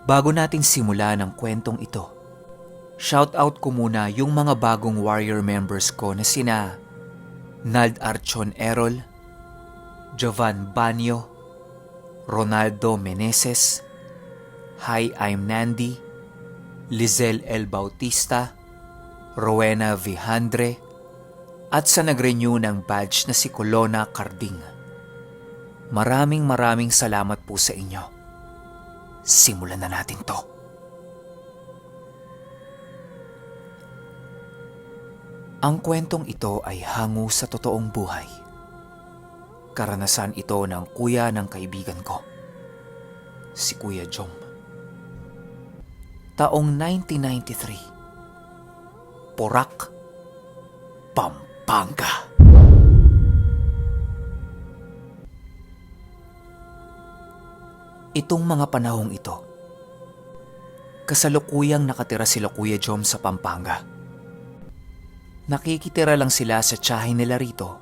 Bago natin simulan ang kwentong ito, shoutout ko muna yung mga bagong warrior members ko na sina Nald Archon Errol, Jovan Banyo, Ronaldo Meneses, Hi I'm Nandi, Lizelle L. Bautista, Rowena Vihandre, at sa nag-renew ng badge na si Colonna Carding. Maraming salamat po sa inyo. Simulan na natin to. Ang kwentong ito ay hango sa totoong buhay. Karanasan ito ng kuya ng kaibigan ko, si Kuya Jom. Taong 1993, Porac, Pampanga. Itong mga panahong ito, kasalukuyang nakatira sila Kuya Jom sa Pampanga. Nakikitira lang sila sa tiyahin nila rito,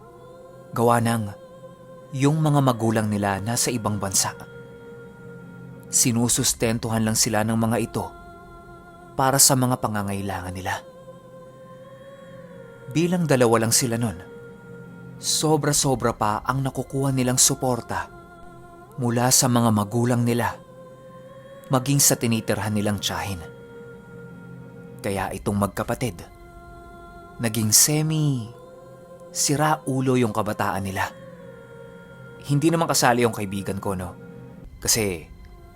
gawa ng yung mga magulang nila nasa ibang bansa. Sinusustentuhan lang sila ng mga ito para sa mga pangangailangan nila. Bilang dalawa lang sila nun, sobra-sobra pa ang nakukuha nilang suporta mula sa mga magulang nila, maging sa tinitirhan nilang tiyahin. Kaya itong magkapatid, naging sira ulo yung kabataan nila. Hindi naman kasali yung kaibigan ko, no? Kasi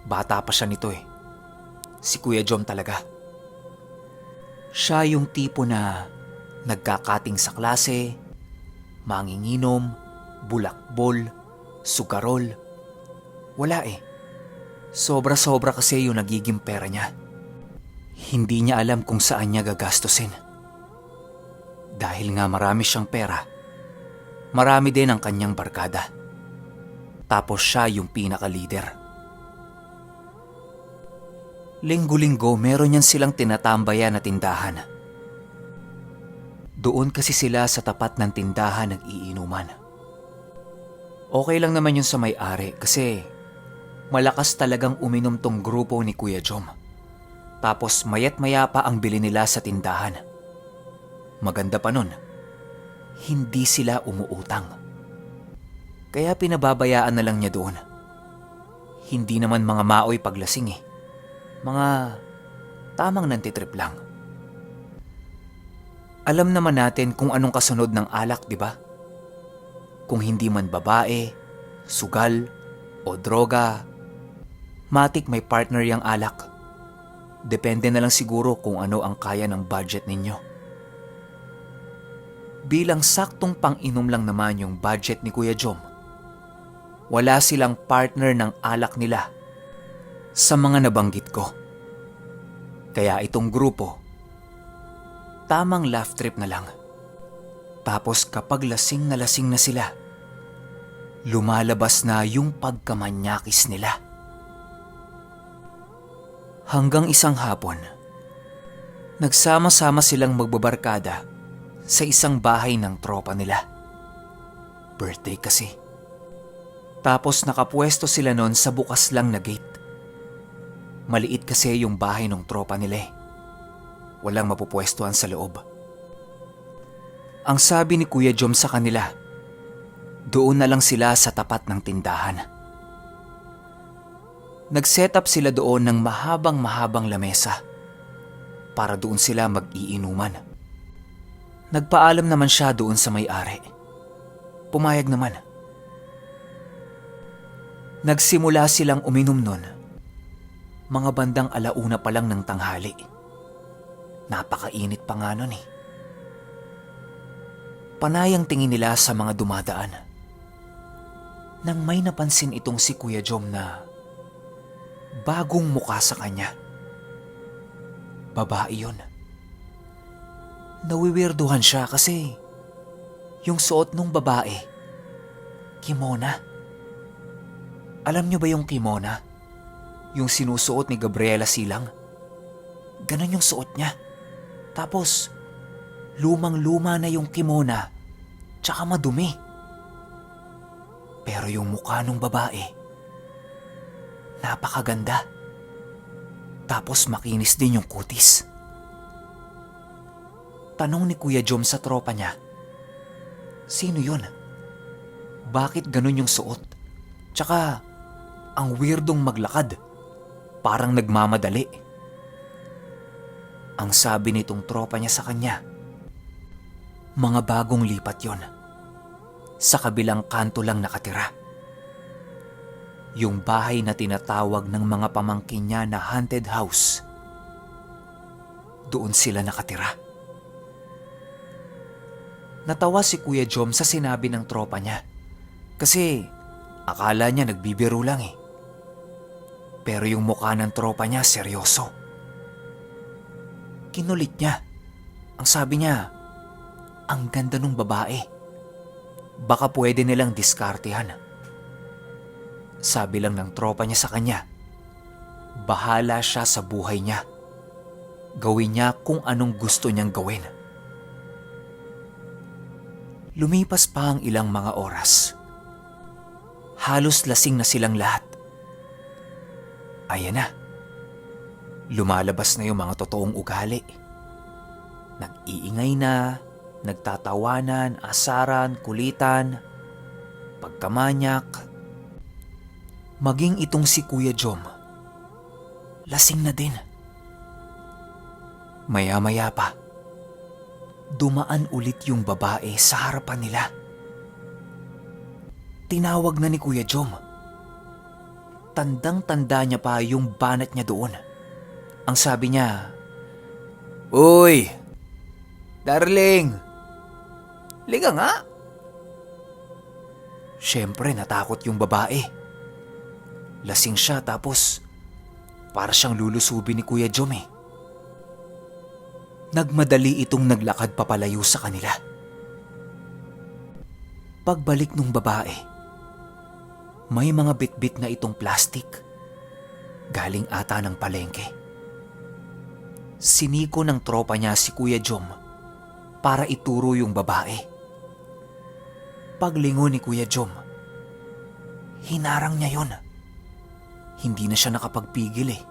bata pa siya nito eh. Si Kuya Jom talaga. Siya yung tipo na nagkakating sa klase, manginginom, bulakbol, sugarol. Wala eh. Sobra-sobra kasi yung nagiging pera niya. Hindi niya alam kung saan niya gagastusin. Dahil nga marami siyang pera, marami din ang kanyang barkada. Tapos siya yung pinaka-leader. Linggo-linggo meron yan silang tinatambayan na tindahan. Doon kasi sila sa tapat ng tindahan nag-iinuman. Okay lang naman yun sa may-ari kasi malakas talagang uminom tong grupo ni Kuya Jom. Tapos mayat maya pa ang bili nila sa tindahan. Maganda pa nun, hindi sila umuutang. Kaya pinababayaan na lang niya doon. Hindi naman mga maoy paglasing eh. Mga tamang nantitrip lang. Alam naman natin kung anong kasunod ng alak, di ba? Kung hindi man babae, sugal, o droga, matik may partner yang alak. Depende na lang siguro kung ano ang kaya ng budget ninyo. Bilang saktong pang-inom lang naman yung budget ni Kuya Jom, wala silang partner ng alak nila sa mga nabanggit ko. Kaya itong grupo, tamang laugh trip na lang. Tapos kapag lasing na sila, lumalabas na yung pagkamanyakis nila. Hanggang isang hapon, nagsama-sama silang magbabarkada sa isang bahay ng tropa nila. Birthday kasi. Tapos nakapwesto sila nun sa bukas lang na gate. Maliit kasi yung bahay ng tropa nila eh. Walang mapupwestuhan sa loob. Ang sabi ni Kuya Jom sa kanila, doon na lang sila sa tapat ng tindahan. Nag-set up sila doon ng mahabang lamesa para doon sila mag-iinuman. Nagpaalam naman siya doon sa may-ari. Pumayag naman. Nagsimula silang uminom nun. Mga bandang 1:00 pa lang ng tanghali. Napakainit pa nga nun eh. Panay ang tingin nila sa mga dumadaan. Nang may napansin itong si Kuya Jom na bagong mukha sa kanya. Babae yun. Nawiwirduhan siya kasi yung suot nung babae, kimona. Alam niyo ba yung kimona? Yung sinusuot ni Gabriela Silang? Ganon yung suot niya. Tapos, lumang-luma na yung kimona, tsaka madumi. Pero yung mukha nung babae, napakaganda. Tapos makinis din yung kutis. Tanong ni Kuya Jom sa tropa niya, sino yun? Bakit ganun yung suot? Tsaka, ang weirdong maglakad. Parang nagmamadali. Ang sabi nitong tropa niya sa kanya, mga bagong lipat yon. Sa kabilang kanto lang nakatira. Yung bahay na tinatawag ng mga pamangkin niya na haunted house. Doon sila nakatira. Natawa si Kuya Jom sa sinabi ng tropa niya. Kasi akala niya nagbibiro lang eh. Pero yung mukha ng tropa niya seryoso. Kinulit niya. Ang sabi niya, ang ganda nung babae. Baka pwede nilang diskartehan. Sabi lang ng tropa niya sa kanya, bahala siya sa buhay niya. Gawin niya kung anong gusto niyang gawin. Lumipas pa ang ilang mga oras. Halos lasing na silang lahat. Ayan na. Lumalabas na yung mga totoong ugali. Nag-iingay na, nagtatawanan, asaran, kulitan, pagkamanyak. Maging itong si Kuya Jom, lasing na din. Maya-maya pa, dumaan ulit yung babae sa harapan nila. Tinawag na ni Kuya Jom. Tandang-tanda niya pa yung banat niya doon. Ang sabi niya, "Uy, darling, liga nga." Siyempre natakot yung babae. Lasing siya tapos para siyang lulusubin ni Kuya Jom eh. Nagmadali itong naglakad papalayo sa kanila. Pagbalik nung babae, may mga bitbit na itong plastik. Galing ata ng palengke. Siniko ng tropa niya si Kuya Jom para ituro yung babae. Paglingon ni Kuya Jom, hinarang niya yon. Hindi na siya nakapagpigil eh.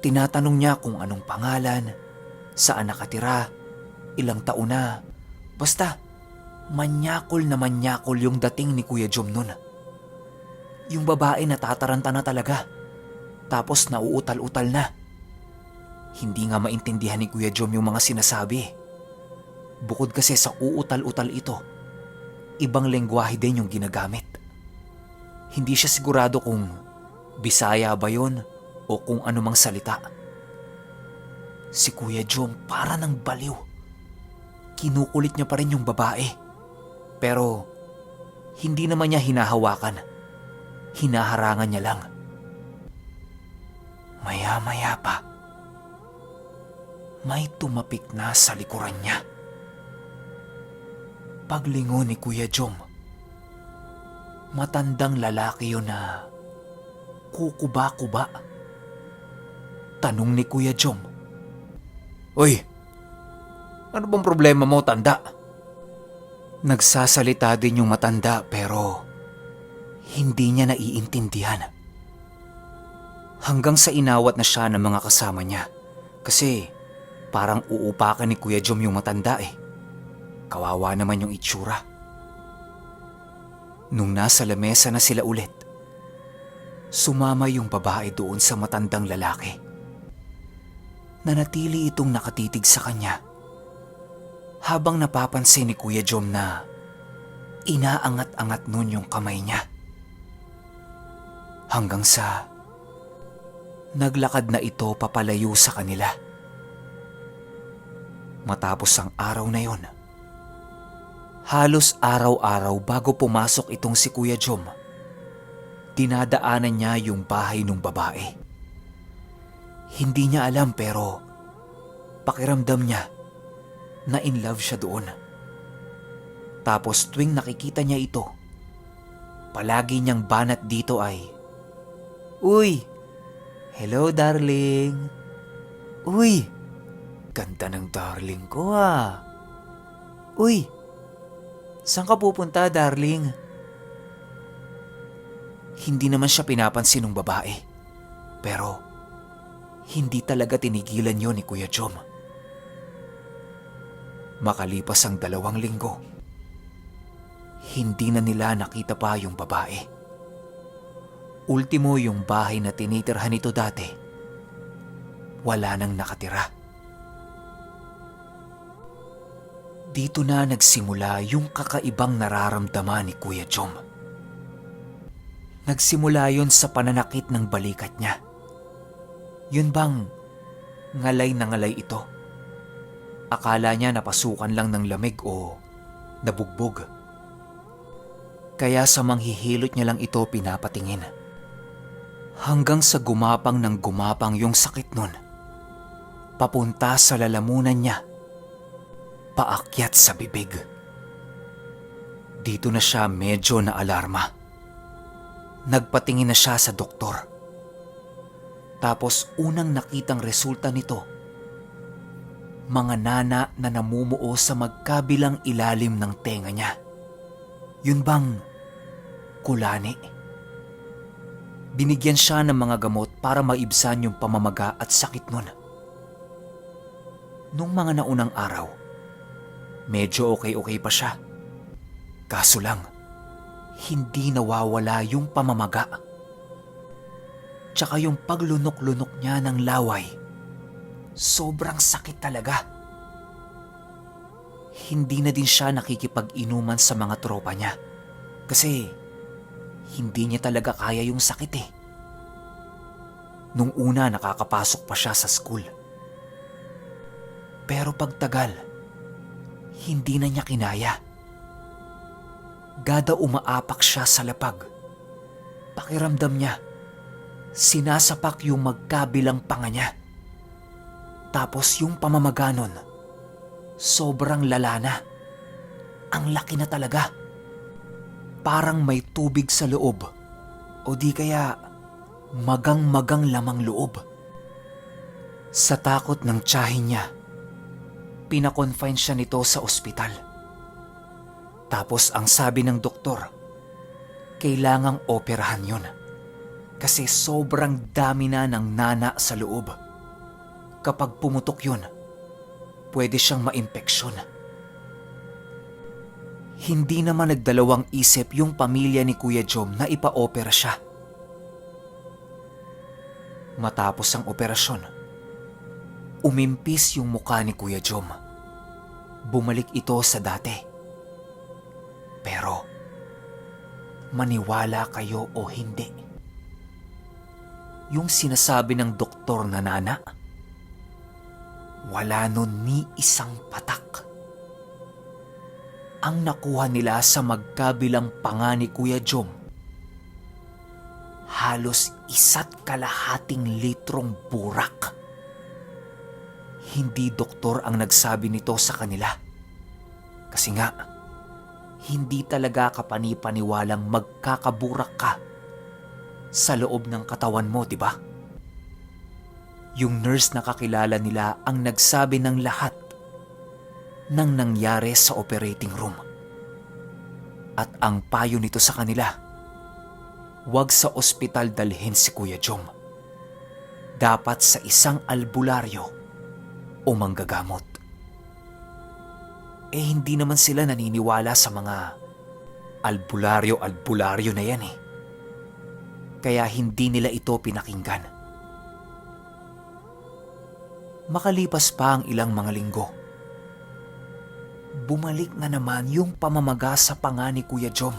Tinatanong niya kung anong pangalan, saan nakatira, ilang taon na. Basta, manyakol na manyakol yung dating ni Kuya Jom nun. Yung babae natataranta na talaga. Tapos nauutal-utal na. Hindi nga maintindihan ni Kuya Jom yung mga sinasabi. Bukod kasi sa uutal-utal ito, ibang lengguwahe din yung ginagamit. Hindi siya sigurado kung Bisaya ba yun o kung anumang salita. Si Kuya Jom para ng baliw. Kinukulit niya pa rin yung babae. Pero hindi naman niya hinahawakan. Hinaharangan niya lang. Maya-maya pa, may tumapik na sa likuran niya. Paglingon ni Kuya Jom, matandang lalaki yun na kukuba-kuba. Tanong ni Kuya Jom, "Uy, ano bang problema mo, tanda?" Nagsasalita din yung matanda pero hindi niya naiintindihan. Hanggang sa inawat na siya ng mga kasama niya kasi parang uupakan ni Kuya Jom yung matanda eh. Kawawa naman yung itsura. Nung nasa lamesa na sila ulit, sumama yung babae doon sa matandang lalaki. Nanatili itong nakatitig sa kanya habang napapansin ni Kuya Jom na inaangat-angat nun yung kamay niya. Hanggang sa naglakad na ito papalayo sa kanila. Matapos ang araw na yon, halos araw-araw bago pumasok itong si Kuya Jom, dinadaanan niya yung bahay ng babae. Hindi niya alam pero pakiramdam niya na in love siya doon. Tapos tuwing nakikita niya ito, palagi niyang banat dito ay, "Uy, hello darling. Uy, ganda ng darling ko ah. Uy, saan ka pupunta darling?" Hindi naman siya pinapansin ng babae. Pero Hindi talaga tinigilan yon ni Kuya Jom. Makalipas ang 2 linggo, hindi na nila nakita pa yung babae. Ultimo yung bahay na tinitirhan nito dati, wala nang nakatira. Dito na nagsimula yung kakaibang nararamdaman ni Kuya Jom. Nagsimula yon sa pananakit ng balikat niya. Yun bang ngalay na ngalay ito? Akala niya napasukan lang ng lamig o nabugbog. Kaya sa manghihilot niya lang ito pinapatingin. Hanggang sa gumapang ng gumapang yung sakit nun. Papunta sa lalamunan niya. Paakyat sa bibig. Dito na siya medyo naalarma. Nagpatingin na siya sa doktor. Tapos unang nakitang resulta nito, mga nana na namumuo sa magkabilang ilalim ng tenga niya. Yun bang kulani? Binigyan siya ng mga gamot para maibsan yung pamamaga at sakit nun. Nung mga naunang araw, medyo okay pa siya. Kaso lang, hindi nawawala yung pamamaga. Tsaka yung paglunok-lunok niya ng laway, sobrang sakit talaga. Hindi na din siya nakikipag-inuman sa mga tropa niya kasi hindi niya talaga kaya yung sakit eh. Nung una nakakapasok pa siya sa school. Pero pagtagal, hindi na niya kinaya. Gada umaapak siya sa lapag. Pakiramdam niya, sinasapak yung magkabilang panga niya. Tapos yung pamamaga nun, sobrang lala na. Ang laki na talaga. Parang may tubig sa loob. O di kaya magang-magang lamang loob. Sa takot ng tiyahin niya, pinakonfine siya nito sa ospital. Tapos ang sabi ng doktor, kailangang operahan yun. Kasi sobrang dami na ng nana sa loob. Kapag pumutok yun, pwede siyang maimpeksyon. Hindi naman nagdalawang isip yung pamilya ni Kuya Jom na ipa-opera siya. Matapos ang operasyon, umimpis yung mukha ni Kuya Jom. Bumalik ito sa dati. Pero, maniwala kayo o hindi, yung sinasabi ng doktor na nana, wala nun ni isang patak. Ang nakuha nila sa magkabilang panga ni Kuya Jom, halos 1.5 litrong burak. Hindi doktor ang nagsabi nito sa kanila. Kasi nga, hindi talaga kapani-paniwalang magkakaburak ka sa loob ng katawan mo, di ba? Yung nurse na kakilala nila ang nagsabi ng lahat ng nangyari sa operating room. At ang payo nito sa kanila, huwag sa ospital dalhin si Kuya Jom. Dapat sa isang albularyo o manggagamot. Eh hindi naman sila naniniwala sa mga albularyo na yan eh. Kaya hindi nila ito pinakinggan. Makalipas pa ang ilang mga linggo, bumalik na naman yung pamamaga sa panga ni Kuya Jom.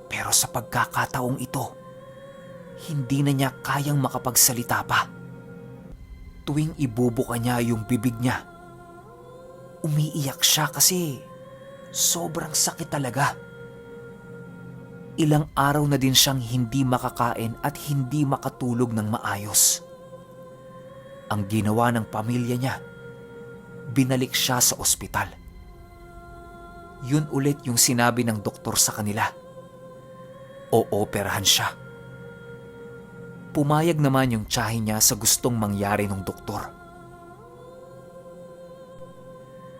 Pero sa pagkakataong ito, hindi na niya kayang makapagsalita pa. Tuwing ibubuka niya yung bibig niya, umiiyak siya kasi sobrang sakit talaga. Ilang araw na din siyang hindi makakain at hindi makatulog ng maayos. Ang ginawa ng pamilya niya, binalik siya sa ospital. Yun ulit yung sinabi ng doktor sa kanila. Ooperahan siya. Pumayag naman yung tiyahin niya sa gustong mangyari ng doktor.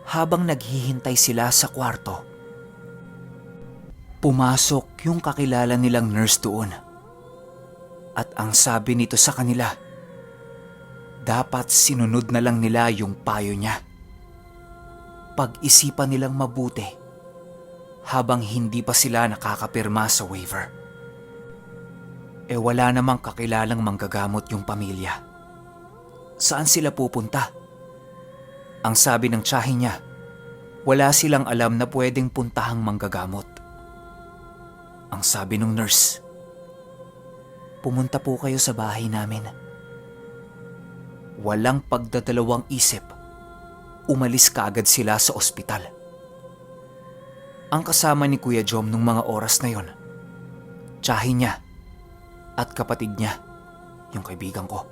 Habang naghihintay sila sa kwarto, pumasok yung kakilala nilang nurse doon. At ang sabi nito sa kanila, dapat sinunod na lang nila yung payo niya. Pag-isipan nilang mabuti habang hindi pa sila nakakapirma sa waiver. Wala namang kakilalang manggagamot yung pamilya. Saan sila pupunta? Ang sabi ng tiyahin niya, wala silang alam na pwedeng puntahang manggagamot. Ang sabi ng nurse, pumunta po kayo sa bahay namin. Walang pagdadalawang isip, umalis kaagad sila sa ospital. Ang kasama ni Kuya Jom nung mga oras na yon, tiyahin niya at kapatid niya, yung kaibigan ko.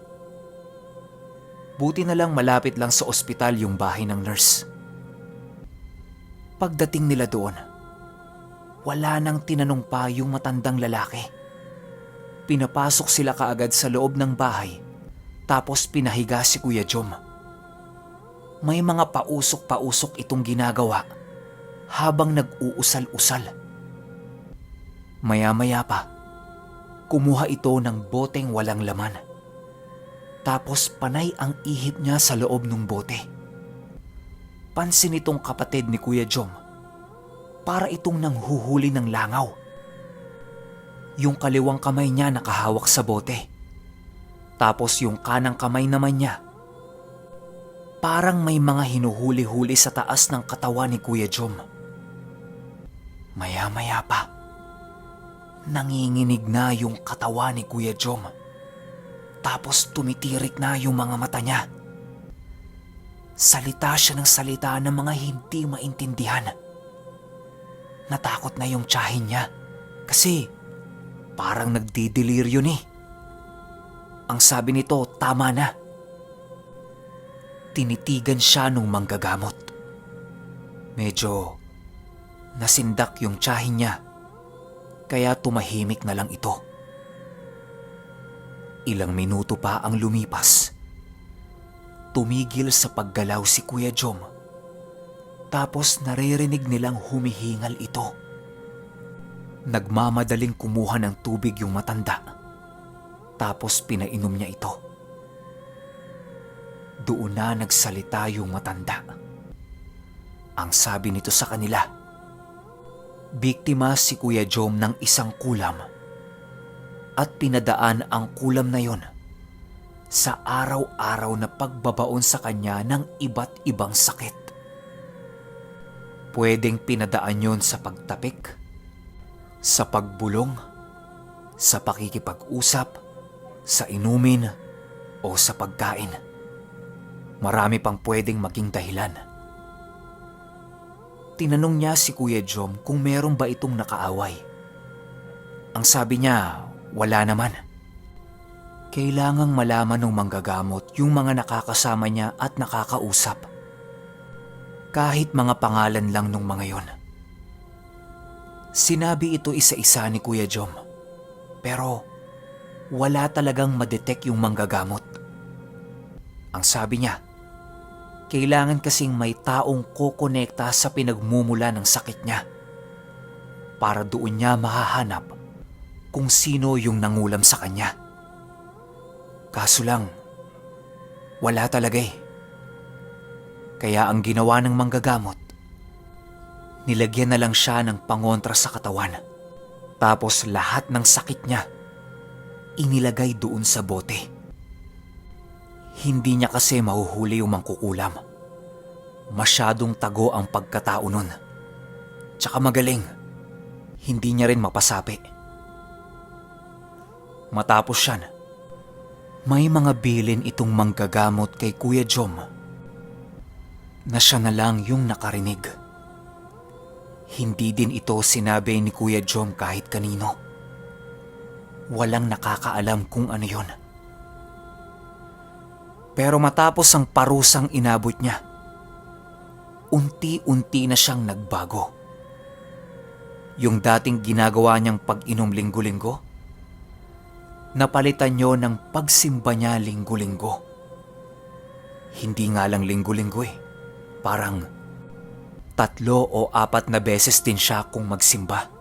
Buti na lang malapit lang sa ospital yung bahay ng nurse. Pagdating nila doon, wala nang tinanong pa yung matandang lalaki. Pinapasok sila kaagad sa loob ng bahay, tapos pinahiga si Kuya Jom. May mga pausok-pausok itong ginagawa habang nag-uusal-usal. Maya-maya pa, kumuha ito ng boteng walang laman. Tapos panay ang ihip niya sa loob ng bote. Pansin itong kapatid ni Kuya Jom, para itong nanghuhuli ng langaw. Yung kaliwang kamay niya nakahawak sa bote. Tapos yung kanang kamay naman niya, parang may mga hinuhuli-huli sa taas ng katawan ni Kuya Jom. Maya-maya pa, nanginginig na yung katawan ni Kuya Jom. Tapos tumitirik na yung mga mata niya. Salita siya ng salita ng mga hindi maintindihan. Natakot na yung tiyahin niya kasi parang nagdideliryo ni. Ang sabi nito, tama na. Tinitigan siya nung manggagamot. Medyo nasindak yung tiyahin niya, kaya tumahimik na lang ito. Ilang minuto pa ang lumipas. Tumigil sa paggalaw si Kuya Jom. Tapos naririnig nilang humihingal ito. Nagmamadaling kumuha ng tubig yung matanda. Tapos pinainom niya ito. Doon na nagsalita yung matanda. Ang sabi nito sa kanila, biktima si Kuya Jom ng isang kulam at pinadaan ang kulam na yon sa araw-araw na pagbabaon sa kanya ng iba't ibang sakit. Pwedeng pinadaan yon sa pagtapik, sa pagbulong, sa pakikipag-usap, sa inumin, o sa pagkain. Marami pang pwedeng maging dahilan. Tinanong niya si Kuya Jom kung meron ba itong nakaaway. Ang sabi niya, wala naman. Kailangang malaman ng manggagamot yung mga nakakasama niya at nakakausap. Kahit mga pangalan lang nung mga yon. Sinabi ito isa-isa ni Kuya Jom. Pero wala talagang madetect yung manggagamot. Ang sabi niya, kailangan kasing may taong kokonekta sa pinagmumula ng sakit niya para doon niya mahahanap kung sino yung nangulam sa kanya. Kaso lang, wala talaga eh. Kaya ang ginawa ng manggagamot, nilagyan na lang siya ng pangontra sa katawan. Tapos lahat ng sakit niya, inilagay doon sa bote. Hindi niya kasi mahuhuli yung mangkukulam. Masyadong tago ang pagkatao nun. Tsaka magaling, hindi niya rin mapasapi. Matapos yan, may mga bilin itong manggagamot kay Kuya Jom na siya na lang yung nakarinig. Hindi din ito sinabi ni Kuya Jom kahit kanino. Walang nakakaalam kung ano yon. Pero matapos ang parusang inabot niya, unti-unti na siyang nagbago. Yung dating ginagawa niyang pag-inom linggo-linggo, napalitan niyo ng pagsimba niya linggo-linggo. Hindi nga lang linggo-linggo eh. Parang 3 o 4 na beses din siya kung magsimba.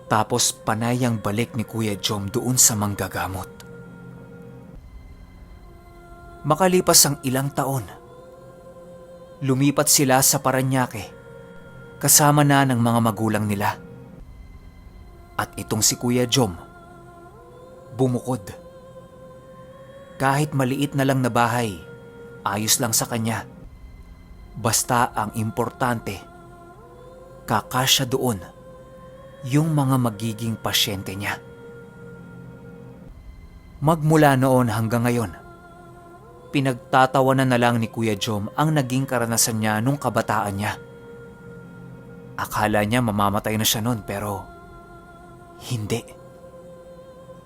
Tapos panay ang balik ni Kuya Jom doon sa manggagamot. Makalipas ang ilang taon, lumipat sila sa Parañaque kasama na ng mga magulang nila. At itong si Kuya Jom, bumukod. Kahit maliit na lang na bahay, ayos lang sa kanya. Basta ang importante, kakasya doon yung mga magiging pasyente niya. Magmula noon hanggang ngayon, pinagtatawanan na lang ni Kuya Jom ang naging karanasan niya nung kabataan niya. Akala niya mamamatay na siya noon pero hindi.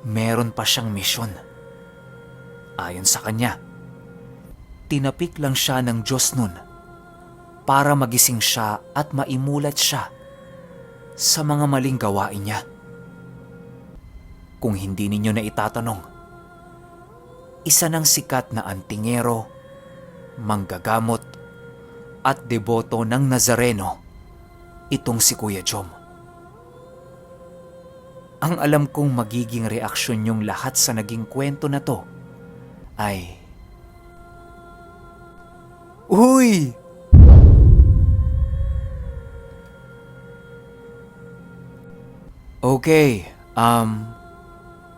Meron pa siyang misyon. Ayon sa kanya, tinapik lang siya ng Diyos noon para magising siya at maimulat siya sa mga maling gawain niya. Kung hindi ninyo na itatanong, isa ng sikat na antingero, manggagamot at deboto ng Nazareno itong si Kuya Jom. Ang alam kong magiging reaksyon yung lahat sa naging kwento na to ay, "Uy! Okay,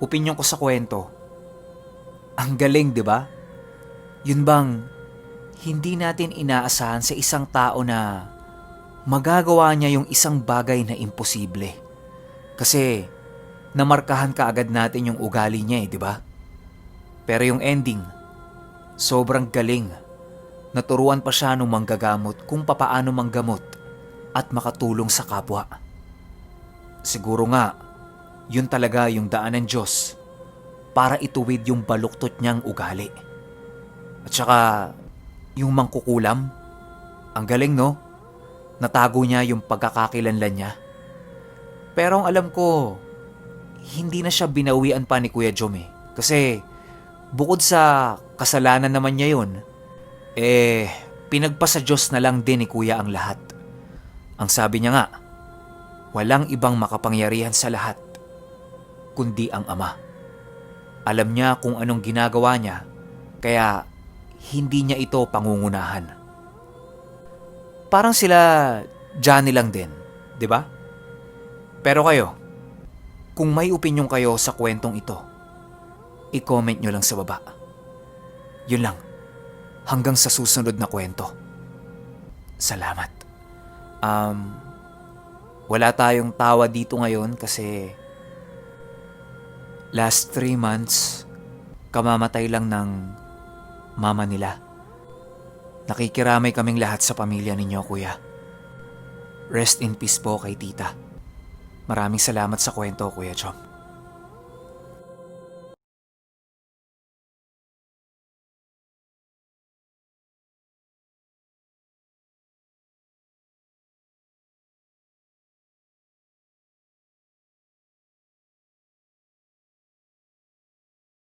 opinyon ko sa kwento. Ang galing, di ba? Yun bang hindi natin inaasahan sa isang tao na magagawa niya yung isang bagay na imposible. Kasi namarkahan ka agad natin yung ugali niya di ba? Pero yung ending, sobrang galing. Naturuan pa siya nung manggagamot kung papaano manggamot at makatulong sa kapwa. Siguro nga, yun talaga yung daan ng Diyos para ituwid yung baluktot niyang ugali. At saka, yung mangkukulam, ang galing no? Natago niya yung pagkakakilanlan niya. Pero ang alam ko, hindi na siya binawian pa ni Kuya Jom Kasi bukod sa kasalanan naman niya yun, pinagpasa Diyos na lang din ni Kuya ang lahat. Ang sabi niya nga, walang ibang makapangyarihan sa lahat, kundi ang Ama. Alam niya kung anong ginagawa niya, kaya hindi niya ito pangungunahan. Parang sila Johnny lang din, di ba? Pero kayo, kung may opinyon kayo sa kwentong ito, i-comment nyo lang sa baba. Yun lang, hanggang sa susunod na kwento. Salamat. Wala tayong tawa dito ngayon kasi last 3 months, kamamatay lang ng mama nila. Nakikiramay kaming lahat sa pamilya ninyo, Kuya. Rest in peace po kay tita. Maraming salamat sa kwento, Kuya Jom.